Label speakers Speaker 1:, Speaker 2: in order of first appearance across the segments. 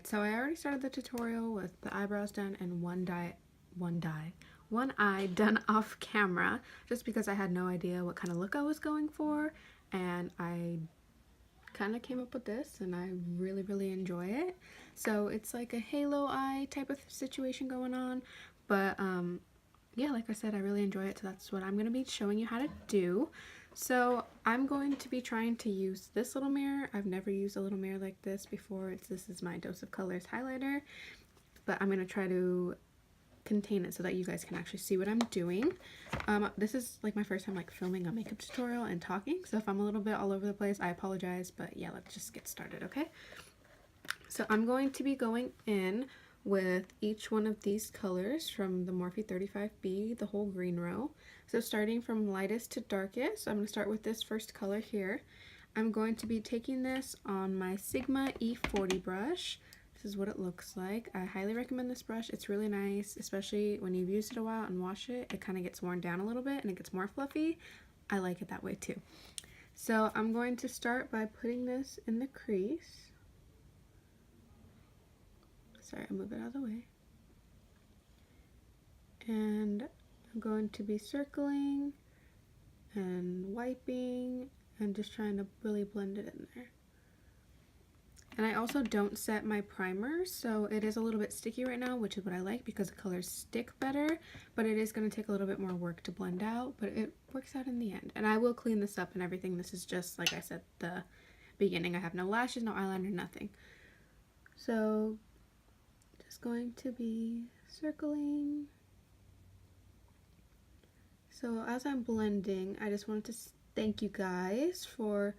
Speaker 1: Alright, so I already started the tutorial with the eyebrows done and one eye done off camera, just because I had no idea what kind of look I was going for, and I kind of came up with this and I really enjoy it. So it's like a halo eye type of situation going on, but yeah, like I said, I really enjoy it, so that's what I'm going to be showing you how to do. So I'm going to be trying to use this little mirror. I've never used a little mirror like this before. This is my Dose of Colors highlighter, but I'm going to try to contain it so that you guys can actually see what I'm doing. This is like my first time like filming a makeup tutorial and talking, so if I'm a little bit all over the place, I apologize, but yeah, let's just get started, okay? So I'm going to be going in with each one of these colors from the Morphe 35B, the whole green row. So starting from lightest to darkest, I'm going to start with this first color here. I'm going to be taking this on my Sigma E40 brush. This is what it looks like. I highly recommend this brush. It's really nice, especially when you've used it a while and wash it. It kind of gets worn down a little bit and it gets more fluffy. I like it that way too. So I'm going to start by putting this in the crease. Sorry, I'll move it out of the way. And I'm going to be circling and wiping and just trying to really blend it in there. And I also don't set my primer, so it is a little bit sticky right now, which is what I like because the colors stick better, but it is going to take a little bit more work to blend out, but it works out in the end. And I will clean this up and everything. This is just, like I said, the beginning. I have no lashes, no eyeliner, nothing. So just going to be circling. So as I'm blending, I just wanted to thank you guys for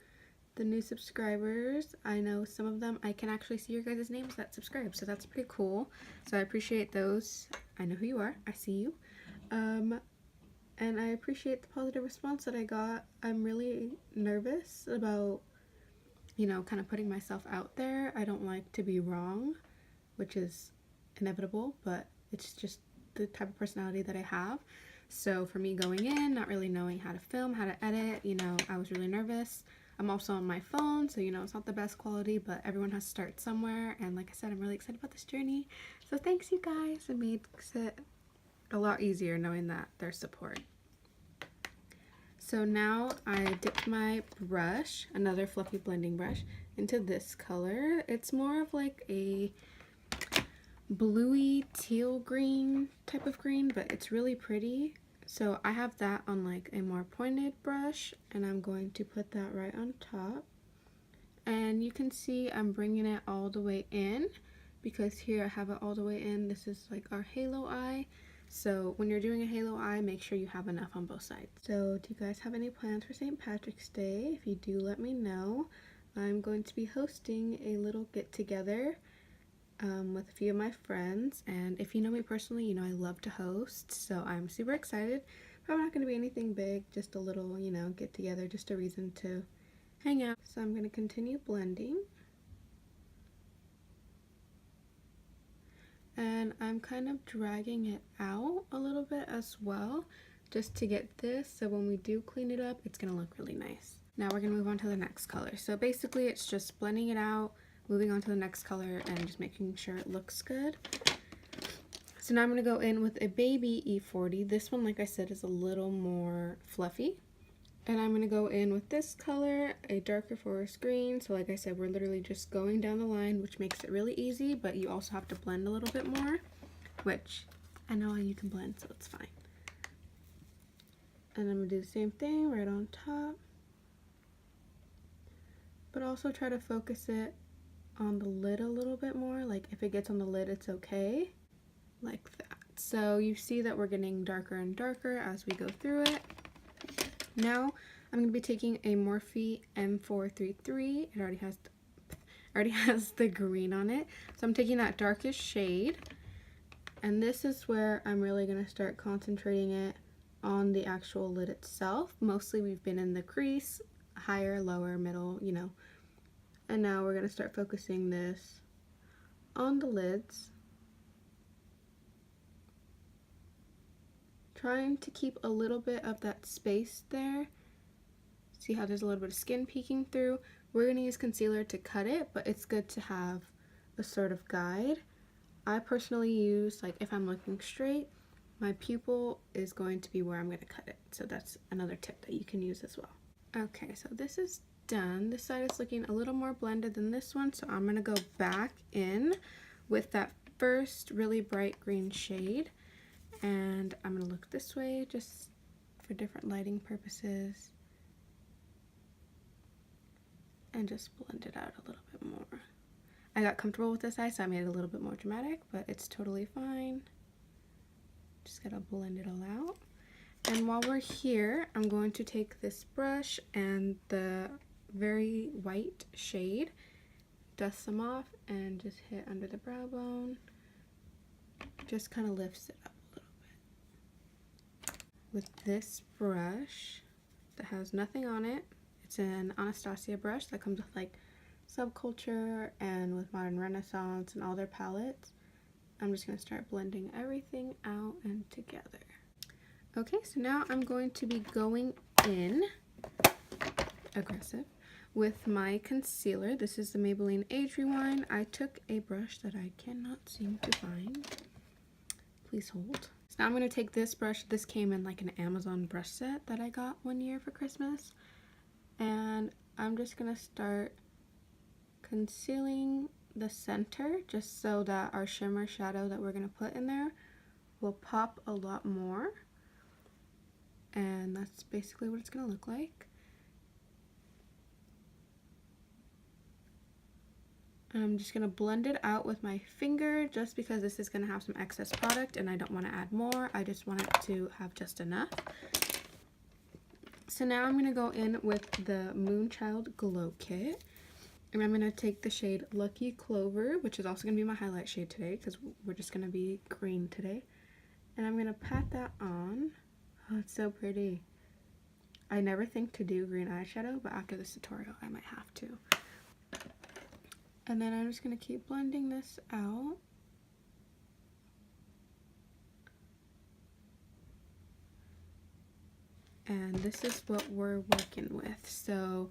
Speaker 1: the new subscribers. I know some of them, I can actually see your guys' names that subscribe, so that's pretty cool. So I appreciate those. I know who you are. I see you. And I appreciate the positive response that I got. I'm really nervous about, you know, kind of putting myself out there. I don't like to be wrong, which is inevitable, but it's just the type of personality that I have. So for me going in, not really knowing how to film, how to edit, you know, I was really nervous. I'm also on my phone, so you know, it's not the best quality, but everyone has to start somewhere. And like I said, I'm really excited about this journey. So thanks you guys. It makes it a lot easier knowing that there's support. So now I dipped my brush, another fluffy blending brush, into this color. It's more of like a bluey teal green type of green, but it's really pretty. So I have that on like a more pointed brush, and I'm going to put that right on top. And you can see I'm bringing it all the way in, because here I have it all the way in. This is like our halo eye. So when you're doing a halo eye, make sure you have enough on both sides. So do you guys have any plans for St. Patrick's Day? If you do, let me know. I'm going to be hosting a little get-together with a few of my friends, and if you know me personally, you know I love to host, so I'm super excited. Probably not going to be anything big, just a little, you know, get together, just a reason to hang out. So I'm going to continue blending, and I'm kind of dragging it out a little bit as well, just to get this, so when we do clean it up, it's going to look really nice. Now we're going to move on to the next color. So basically it's just blending it out, moving on to the next color, and just making sure it looks good. So now I'm going to go in with a baby E40. This one, like I said, is a little more fluffy. And I'm going to go in with this color, a darker forest green. So like I said, we're literally just going down the line, which makes it really easy, but you also have to blend a little bit more, which I know you can blend, so it's fine. And I'm going to do the same thing right on top, but also try to focus it on the lid a little bit more. Like if it gets on the lid, it's okay, like that. So you see that we're getting darker and darker as we go through it. Now I'm going to be taking a Morphe M433. It already has the green on it, so I'm taking that darkest shade, and this is where I'm really going to start concentrating it on the actual lid itself. Mostly we've been in the crease, higher, lower, middle, you know. And now we're going to start focusing this on the lids, trying to keep a little bit of that space there. See how there's a little bit of skin peeking through? We're going to use concealer to cut it, but it's good to have a sort of guide. I personally use, like, if I'm looking straight, my pupil is going to be where I'm going to cut it. So that's another tip that you can use as well. Okay, so this is done. This side is looking a little more blended than this one, so I'm going to go back in with that first really bright green shade, and I'm going to look this way just for different lighting purposes and just blend it out a little bit more. I got comfortable with this eye, so I made it a little bit more dramatic, but it's totally fine. Just gotta blend it all out. And while we're here, I'm going to take this brush and the very white shade, dust some off, and just hit under the brow bone. Just kind of lifts it up a little bit. With this brush that has nothing on it, it's an Anastasia brush that comes with like Subculture and with Modern Renaissance and all their palettes. I'm just going to start blending everything out and together. Okay, so now I'm going to be going in aggressive with my concealer. This is the Maybelline Age Rewind. I took a brush that I cannot seem to find. Please hold. So now I'm going to take this brush. This came in like an Amazon brush set that I got one year for Christmas. And I'm just going to start concealing the center just so that our shimmer shadow that we're going to put in there will pop a lot more. And that's basically what it's going to look like. I'm just going to blend it out with my finger just because this is going to have some excess product and I don't want to add more. I just want it to have just enough. So now I'm going to go in with the Moonchild Glow Kit. And I'm going to take the shade Lucky Clover, which is also going to be my highlight shade today because we're just going to be green today. And I'm going to pat that on. Oh, it's so pretty. I never think to do green eyeshadow, but after this tutorial I might have to. And then I'm just going to keep blending this out. And this is what we're working with. So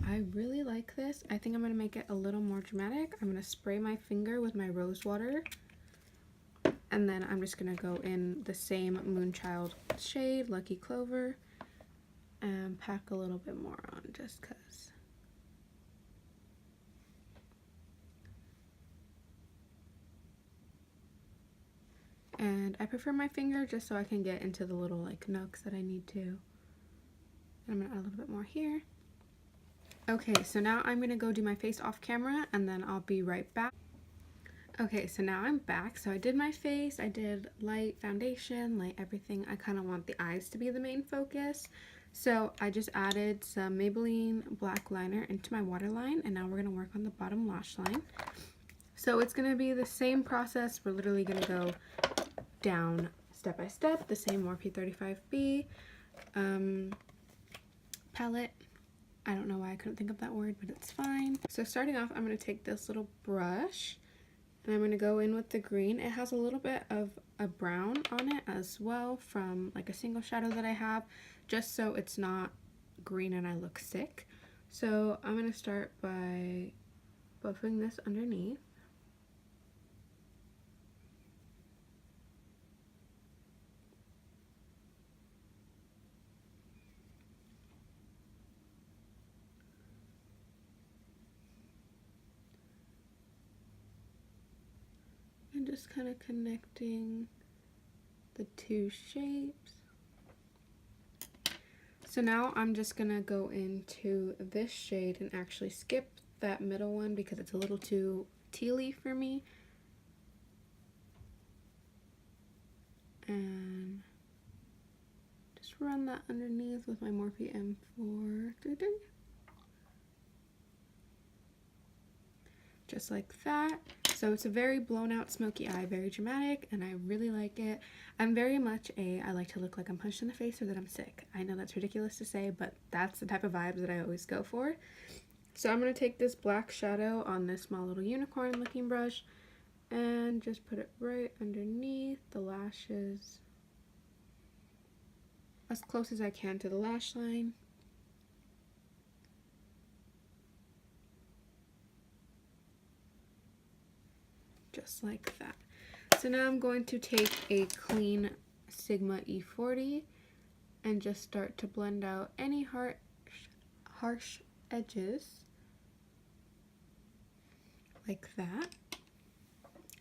Speaker 1: I really like this. I think I'm going to make it a little more dramatic. I'm going to spray my finger with my rose water. And then I'm just going to go in the same Moonchild shade, Lucky Clover, and pack a little bit more on just because. And I prefer my finger just so I can get into the little like nooks that I need to. And I'm going to add a little bit more here. Okay, so now I'm going to go do my face off camera and then I'll be right back. Okay, so now I'm back. So I did my face, I did light foundation, light everything. I kind of want the eyes to be the main focus. So I just added some Maybelline black liner into my waterline and now we're going to work on the bottom lash line. So it's going to be the same process. We're literally going to go down step by step, the same Morphe 35B palette. I don't know why I couldn't think of that word, but it's fine. So starting off, I'm going to take this little brush and I'm going to go in with the green. It has a little bit of a brown on it as well from like a single shadow that I have, just so it's not green and I look sick. So I'm going to start by buffing this underneath. And just kind of connecting the two shapes. So now I'm just gonna go into this shade and actually skip that middle one because it's a little too tealy for me. And just run that underneath with my Morphe M4. Just like that. So it's a very blown out smoky eye, very dramatic, and I really like it. I'm very much I like to look like I'm punched in the face or that I'm sick. I know that's ridiculous to say, but that's the type of vibes that I always go for. So I'm going to take this black shadow on this small little unicorn looking brush and just put it right underneath the lashes as close as I can to the lash line. just like that. So now I'm going to take a clean Sigma E40 and just start to blend out any harsh edges like that.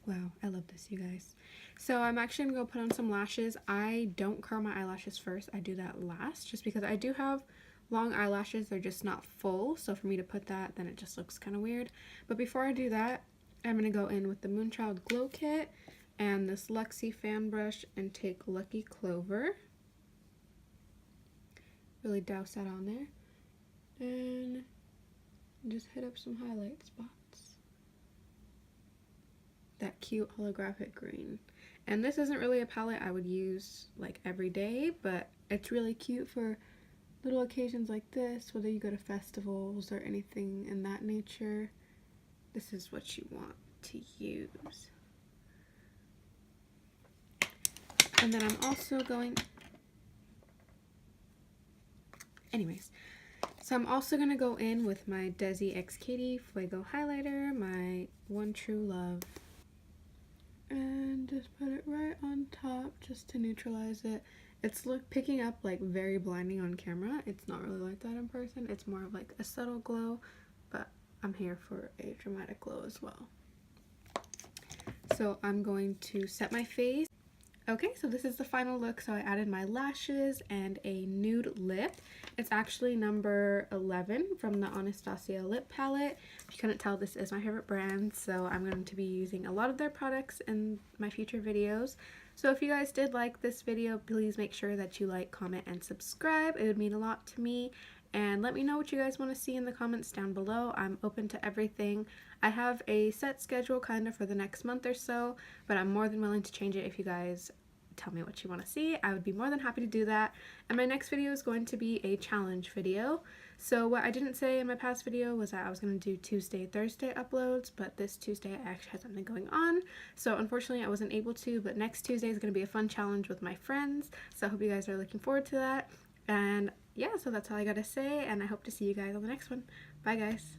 Speaker 1: Wow, I love this, you guys. So I'm actually gonna go put on some lashes. I don't curl my eyelashes first, I do that last, just because I do have long eyelashes, they're just not full, so for me to put that, then it just looks kind of weird. But before I do that, I'm gonna go in with the Moonchild Glow Kit and this Luxie fan brush and take Lucky Clover. Really douse that on there. And just hit up some highlight spots. That cute holographic green. And this isn't really a palette I would use like every day, but it's really cute for little occasions like this, whether you go to festivals or anything in that nature. This is what you want to use. And then I'm also going, so I'm also going to go in with my Desi X Katy Fuego highlighter, my One True Love, and just put it right on top just to neutralize it. It's picking up like very blinding on camera. It's not really like that in person. It's more of like a subtle glow, but I'm here for a dramatic glow as well. So I'm going to set my face. Okay, so this is the final look. So I added my lashes and a nude lip. It's actually number 11 from the Anastasia lip palette. If you couldn't tell, this is my favorite brand, so I'm going to be using a lot of their products in my future videos. So if you guys did like this video, please make sure that you like, comment, and subscribe. It would mean a lot to me. And let me know what you guys want to see in the comments down below. I'm open to everything. I have a set schedule kind of for the next month or so, but I'm more than willing to change it if you guys tell me what you want to see. I would be more than happy to do that. And my next video is going to be a challenge video. So what I didn't say in my past video was that I was going to do Tuesday, Thursday uploads, but this Tuesday I actually had something going on. So unfortunately I wasn't able to, but next Tuesday is going to be a fun challenge with my friends. So I hope you guys are looking forward to that. And yeah, so that's all I gotta say, and I hope to see you guys on the next one. Bye guys.